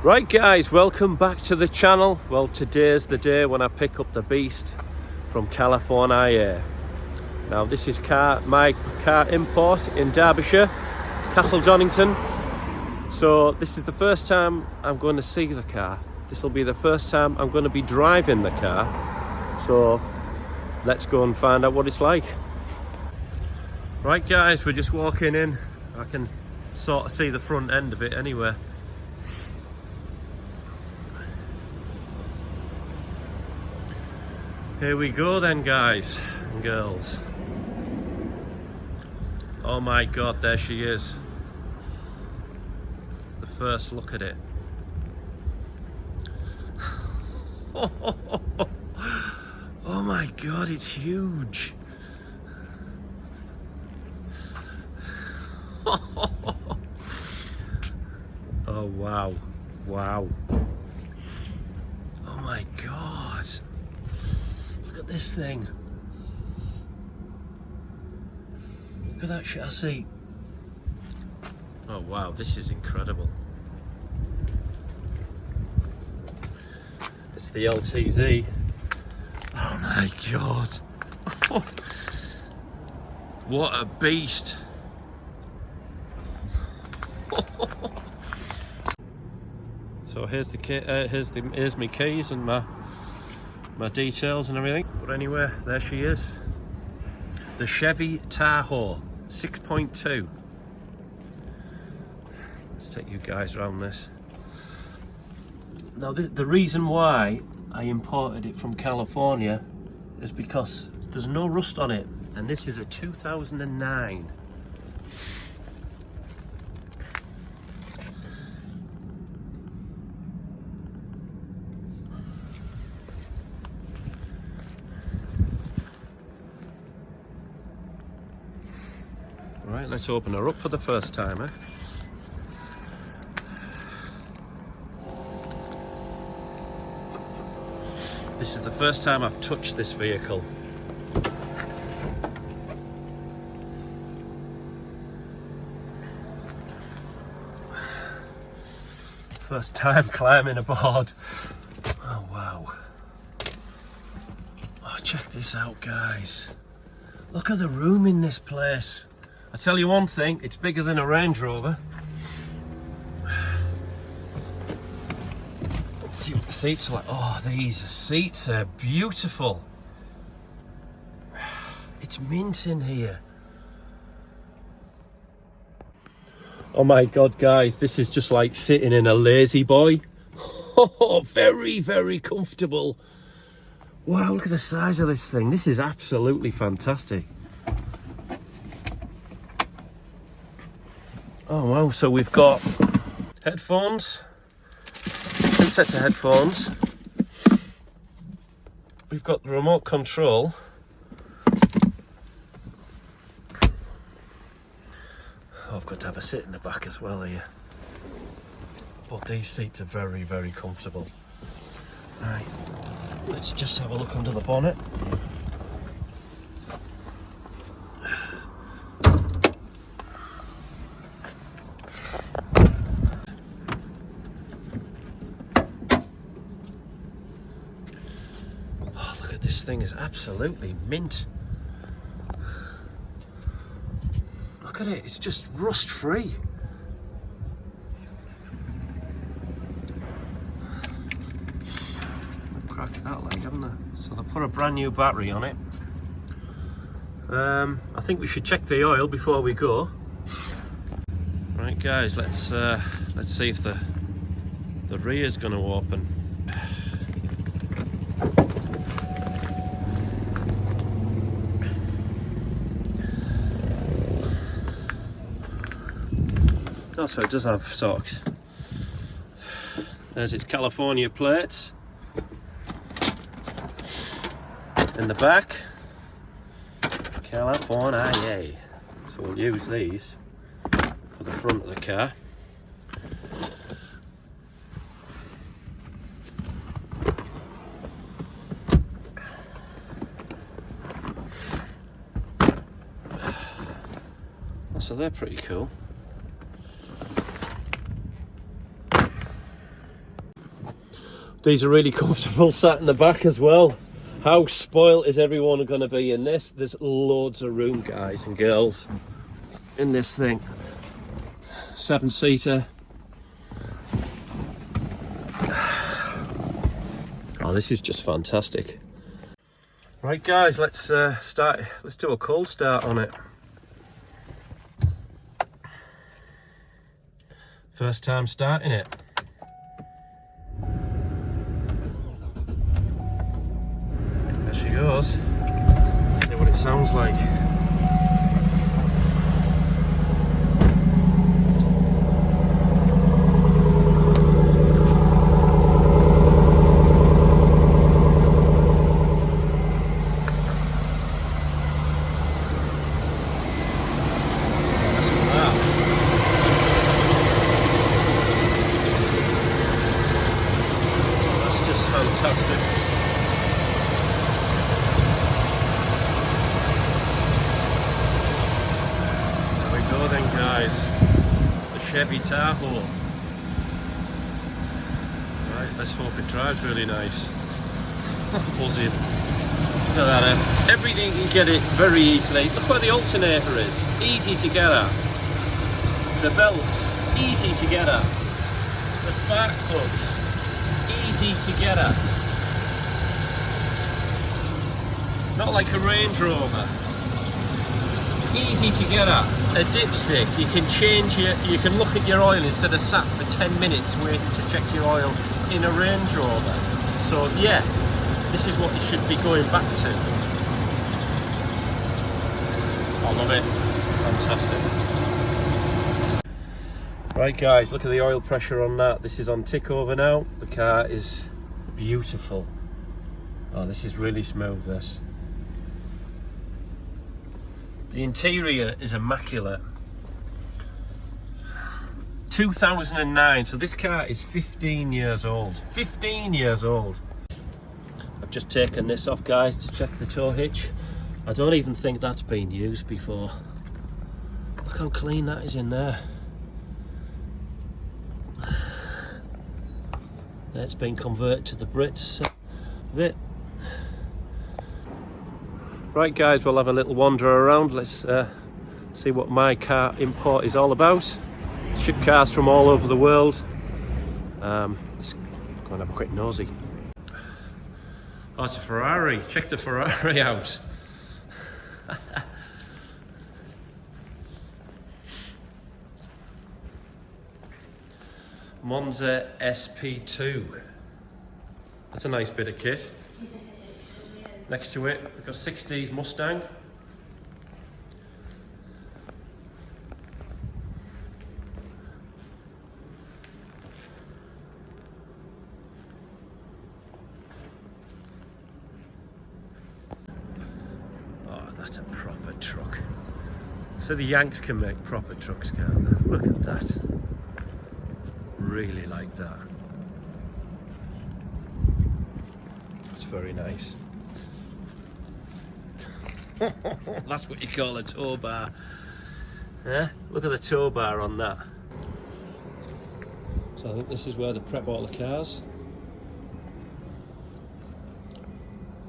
Right guys, welcome back to the channel. Well, today's the day when I pick up the beast from California. Now this is my car import in Derbyshire, Castle Donington. So this is the first time I'm going to see the car. This will be the first time I'm going to be driving the car. So let's go and find out what it's like. Right guys, we're just walking in. I can sort of see the front end of it anyway. Here we go then, guys and girls. Oh my god, there she is. The first look at it. Oh my god, it's huge. Oh wow, wow. Oh my god. Look at this thing. Look at that chassis. Oh wow, this is incredible. It's the LTZ. Oh my god. What a beast. So here's my keys and my details and everything. But anyway, there she is. The Chevy Tahoe 6.2. Let's take you guys around this. Now the reason why I imported it from California is because there's no rust on it, and this is a 2009. Right, let's open her up for the first time, eh? This is the first time I've touched this vehicle. First time climbing aboard. Oh wow. Oh, check this out, guys. Look at the room in this place. I tell you one thing, it's bigger than a Range Rover. Let's see what the seats are like. Oh, these seats are beautiful. It's mint in here. Oh my god, guys, this is just like sitting in a lazy boy. Oh, very, very comfortable. Wow, look at the size of this thing. This is absolutely fantastic. Oh wow, so we've got headphones, 2 sets of headphones. We've got the remote control. Oh, I've got to have a sit in the back as well here. But these seats are very, very comfortable. Right, let's just have a look under the bonnet. This thing is absolutely mint. Look at it, it's just rust free. Cracked that leg, haven't they? So they put a brand new battery on it. I think we should check the oil before we go. Right guys, let's see if the rear is going to open. Also, it does have socks. There's its California plates in the back. California. So we'll use these for the front of the car. So they're pretty cool. These are really comfortable sat in the back as well. How spoiled is everyone going to be in this? There's loads of room, guys and girls, in this thing. 7-seater. Oh, this is just fantastic. Right, guys, let's start. Let's do a cold start on it. First time starting it. There she goes. Let's see what it sounds like. Fantastic. There we go then, guys. The Chevy Tahoe. Right, let's hope it drives really nice. Buzzing. Look at that. Everything you can get it very easily. Look where the alternator is. Easy to get at. The belts. Easy to get at. The spark plugs. Easy to get at. Not like a Range Rover. Easy to get at. A dipstick, you can change you can look at your oil instead of sat for 10 minutes waiting to check your oil in a Range Rover. So yeah, this is what you should be going back to. I love it. Fantastic. Right, guys, look at the oil pressure on that. This is on tick over now. The car is beautiful. Oh, this is really smooth, this. The interior is immaculate. 2009, so this car is 15 years old. 15 years old. I've just taken this off, guys, to check the tow hitch. I don't even think that's been used before. Look how clean that is in there. It's been converted to the Brits bit. Right, guys, we'll have a little wander around. Let's see what my car import is all about. Ship cars from all over the world. Let's go and have a quick nosy. Oh, it's a Ferrari. Check the Ferrari out. Monza SP2. That's a nice bit of kit. Next to it, we've got 60s Mustang. Oh, that's a proper truck. So the Yanks can make proper trucks, can't they? Look at that. Really like that. It's very nice. That's what you call a tow bar. Yeah? Look at the tow bar on that. So I think this is where they prep all the cars.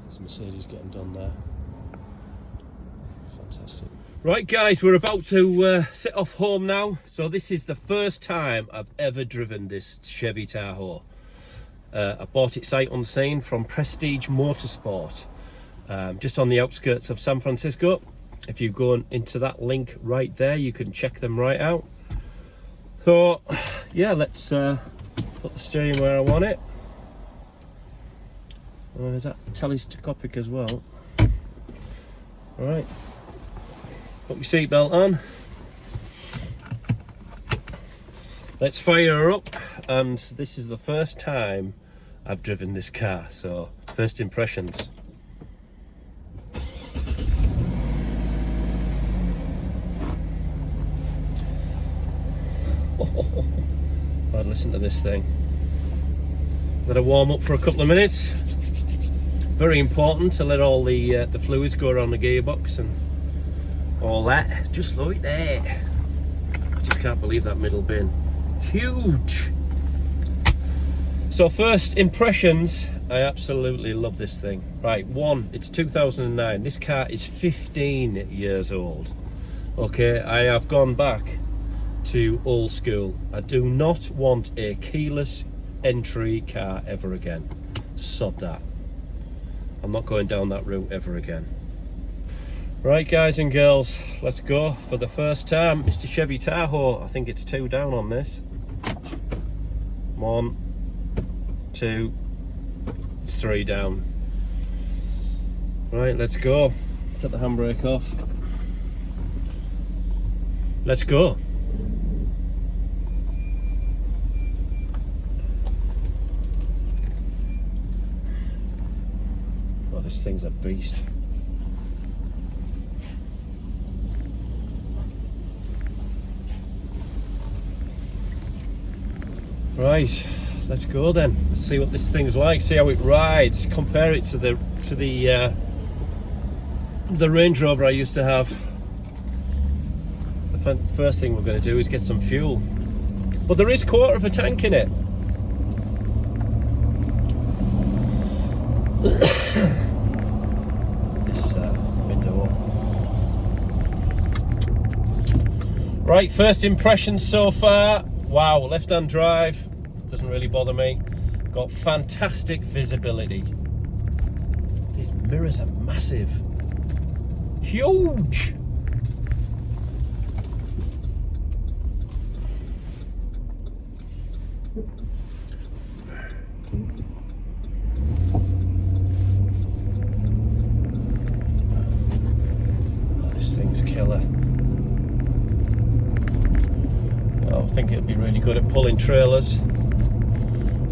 There's a Mercedes getting done there. Fantastic. Right, guys, we're about to set off home now. So this is the first time I've ever driven this Chevy Tahoe. I bought it sight unseen from Prestige Motorsport, just on the outskirts of San Francisco. If you go into that link right there, you can check them right out. So yeah, let's put the steering where I want it. There's that telescopic as well. All right. Put your seatbelt on. Let's fire her up. And this is the first time I've driven this car, so first impressions. I'd listen to this thing. Let her warm up for a couple of minutes. Very important to let all the fluids go around the gearbox and all that, just like that. I just can't believe that middle bin. Huge. So first impressions, I absolutely love this thing. Right, one, it's 2009. This car is 15 years old. Okay, I have gone back to old school. I do not want a keyless entry car ever again. Sod that. I'm not going down that route ever again. Right, guys and girls, let's go for the first time. Mr. Chevy Tahoe, I think it's 2 down on this. 1, 2, 3 down. Right, let's go. Take the handbrake off. Let's go. Oh, this thing's a beast. Right, let's go then. Let's see what this thing's like. See how it rides. Compare it to the Range Rover I used to have. The first thing we're going to do is get some fuel, but there is 1/4 of a tank in it. This window up. Right, first impressions so far. Wow, left-hand drive doesn't really bother me. Got fantastic visibility. These mirrors are massive, huge. This thing's killer. I think it'll be really good at pulling trailers.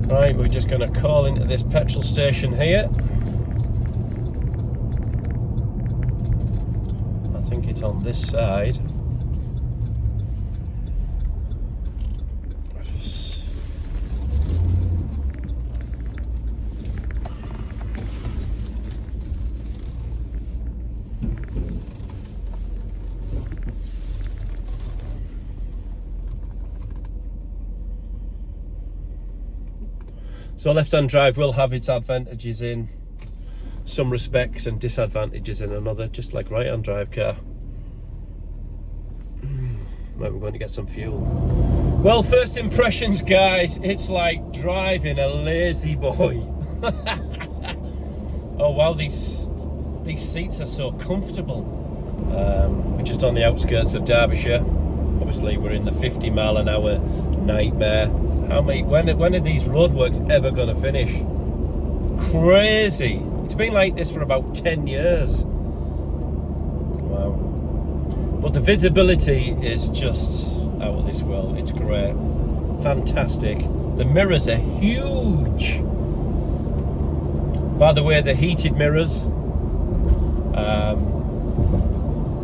Right, we're just going to call into this petrol station here. I think it's on this side. So left-hand drive will have its advantages in some respects and disadvantages in another, just like right-hand drive car. Right, we're going to get some fuel. Well, first impressions, guys, it's like driving a lazy boy. Oh wow, these seats are so comfortable. We're just on the outskirts of Derbyshire. Obviously we're in the 50-mile-an-hour nightmare. When are these roadworks ever going to finish? Crazy. It's been like this for about 10 years. Wow. But the visibility is just out of this world. It's great. Fantastic. The mirrors are huge. By the way, they're heated mirrors.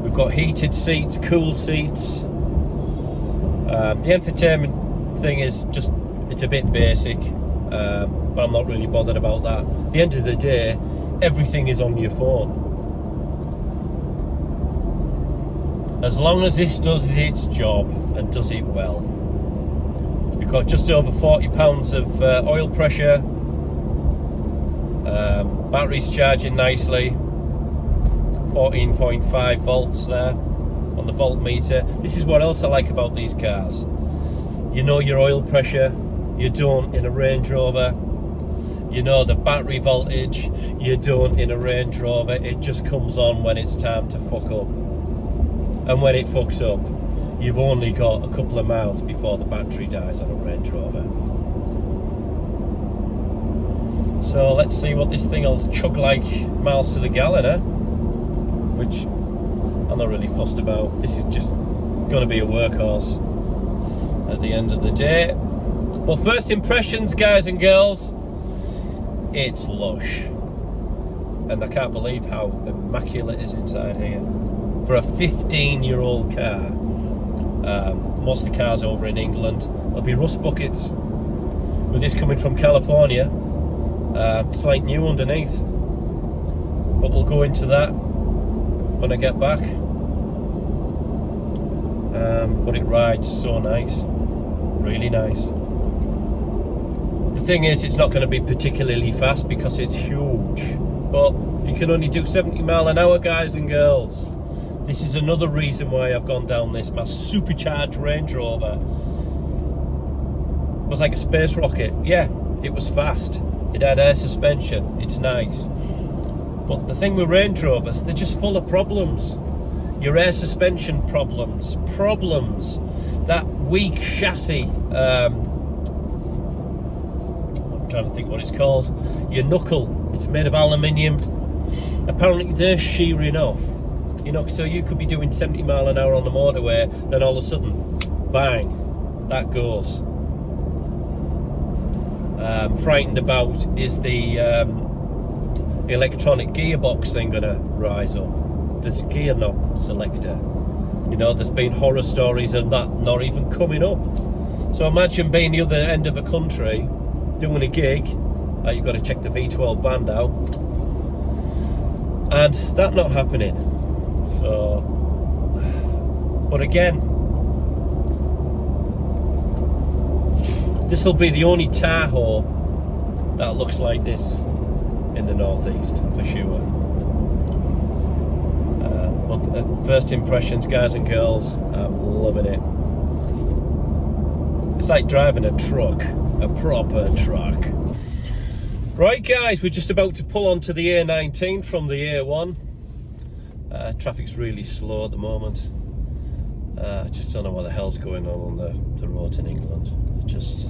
We've got heated seats, cool seats. The infotainment thing is just, it's a bit basic, but I'm not really bothered about that. At the end of the day, everything is on your phone. As long as this does its job and does it well. We've got just over 40 pounds of oil pressure. Battery's charging nicely. 14.5 volts there on the voltmeter. This is what else I like about these cars. You know your oil pressure, you don't in a Range Rover. You know the battery voltage, you don't in a Range Rover. It just comes on when it's time to fuck up. And when it fucks up, you've only got a couple of miles before the battery dies on a Range Rover. So let's see what this thing will chug like miles to the gallon, which I'm not really fussed about. This is just going to be a workhorse at the end of the day. Well, first impressions, guys and girls, it's lush. And I can't believe how immaculate it is inside here. For a 15-year-old car, most of the cars over in England, there'll be rust buckets. With this coming from California, it's like new underneath. But we'll go into that when I get back. But it rides so nice, really nice. The thing is, it's not going to be particularly fast because it's huge, but you can only do 70 mile an hour, guys and girls. This is another reason why I've gone down this. My supercharged Range Rover was like a space rocket. Yeah, it was fast. It had air suspension. It's nice. But the thing with Range Rovers, they're just full of problems. Your air suspension problems, that weak chassis, I'm trying to think what it's called, your knuckle, it's made of aluminium. Apparently they're shearing off, you know, so you could be doing 70 mile an hour on the motorway, then all of a sudden, bang, that goes. Frightened about is the electronic gearbox thing gonna rise up. This gear knob selector, you know, there's been horror stories of that not even coming up. So imagine being the other end of the country doing a gig, you've got to check the V12 band out, and that not happening. So, but again, this will be the only Tahoe that looks like this in the northeast for sure. But first impressions, guys and girls, I'm loving it. It's like driving a truck, a proper truck. Right guys, we're just about to pull onto the A19 from the A1. Traffic's really slow at the moment. I just don't know what the hell's going on the roads in England. Just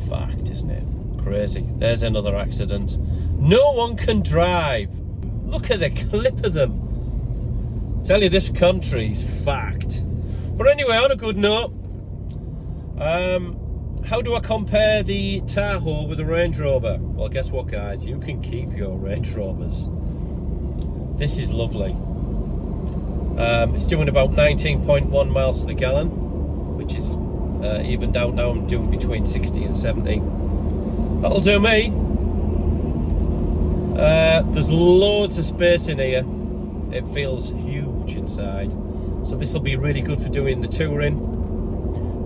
fact, isn't it? Crazy. There's another accident. No one can drive. Look at the clip of them. Tell you, this country's fact. But anyway, on a good note, how do I compare the Tahoe with the Range Rover? Well, guess what, guys? You can keep your Range Rovers. This is lovely. It's doing about 19.1 miles to the gallon, which is evened out now. I'm doing between 60 and 70. That'll do me. There's loads of space in here. It feels huge inside. So this will be really good for doing the touring.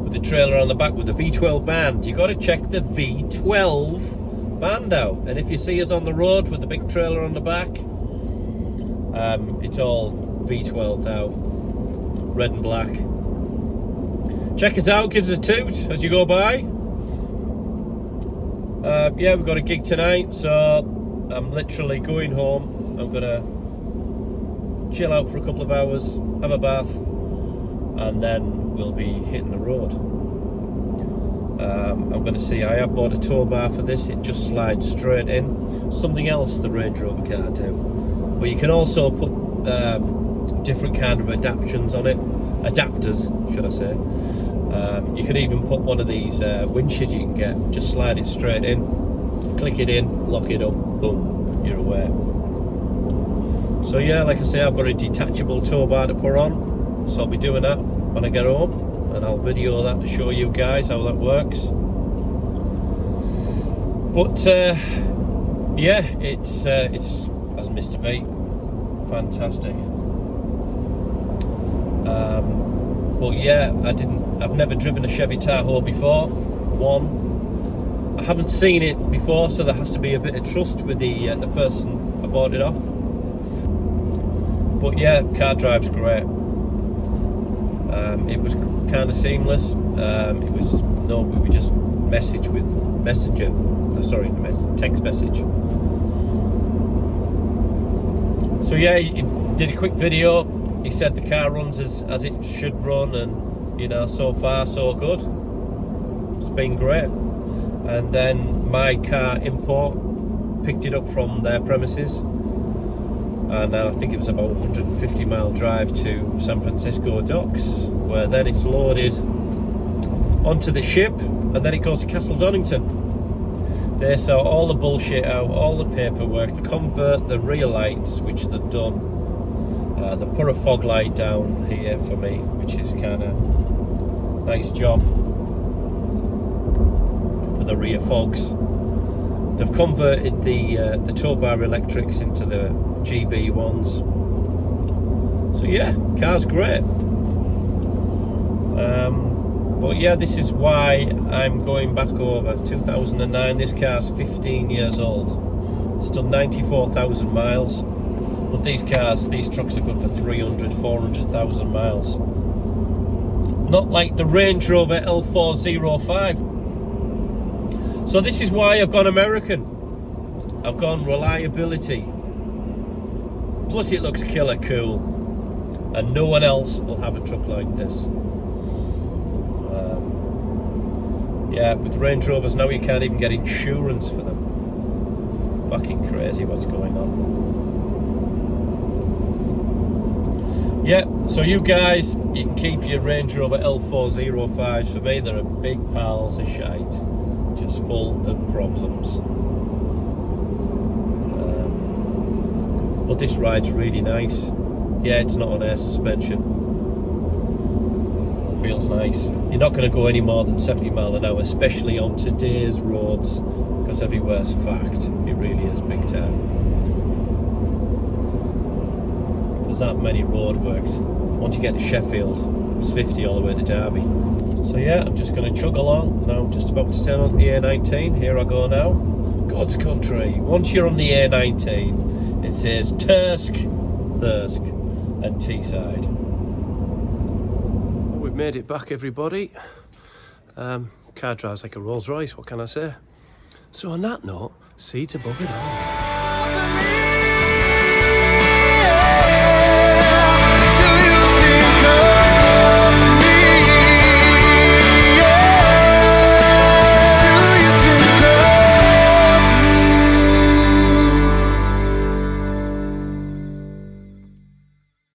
With the trailer on the back with the V12 band. You got to check the V12 band out. And if you see us on the road with the big trailer on the back, it's all V12 out, red and black. Check us out, give us a toot as you go by. Yeah, we've got a gig tonight, so I'm literally going home. I'm gonna chill out for a couple of hours, have a bath, and then we'll be hitting the road. I'm going to see, I have bought a tow bar for this. It just slides straight in. Something else the Range Rover can't do. But you can also put different kind of adaptations on it. Adapters, should I say. You can even put one of these winches you can get. Just slide it straight in, click it in, lock it up, boom, you're away. So yeah, like I say, I've got a detachable tow bar to put on, so I'll be doing that when I get home, and I'll video that to show you guys how that works. But yeah, it's as Mr. B, fantastic. But yeah, I've never driven a Chevy Tahoe before. I haven't seen it before, so there has to be a bit of trust with the person I bought it off. But yeah, car drives great. It was kind of seamless. We just message with Messenger. Sorry, text message. So yeah, he did a quick video. He said the car runs as it should run, and you know, so far so good. It's been great. And then my car import picked it up from their premises, and I think it was about 150 mile drive to San Francisco docks, where then it's loaded onto the ship, and then it goes to Castle Donington. They sort all the bullshit out, all the paperwork, they convert the rear lights, which they've done. They put a fog light down here for me, which is kind of nice job for the rear fogs. They've converted the tow bar electrics into the GB ones. So yeah, car's great. But yeah, this is why I'm going back over. 2009, this car's 15 years old. It's done 94,000 miles. But these trucks are good for 300, 400,000 miles. Not like the Range Rover L405. So this is why I've gone American. I've gone reliability. Plus it looks killer cool. And no one else will have a truck like this. Yeah, with Range Rovers now you can't even get insurance for them. Fucking crazy what's going on. Yeah, so you guys, you can keep your Range Rover L405s. For me, they're a big piles of shite, just full of problems. But this ride's really nice. Yeah, it's not on air suspension. Feels nice. You're not going to go any more than 70 mile an hour, especially on today's roads, because everywhere's fact. It really is big time. There's that many roadworks. Once you get to Sheffield, it's 50 all the way to Derby. So yeah, I'm just going to chug along. Now I'm just about to turn on the A19. Here I go now. God's country. Once you're on the A19, it says Thirsk, and Teesside. We've made it back, everybody. Car drives like a Rolls Royce, what can I say? So on that note, seats above it all.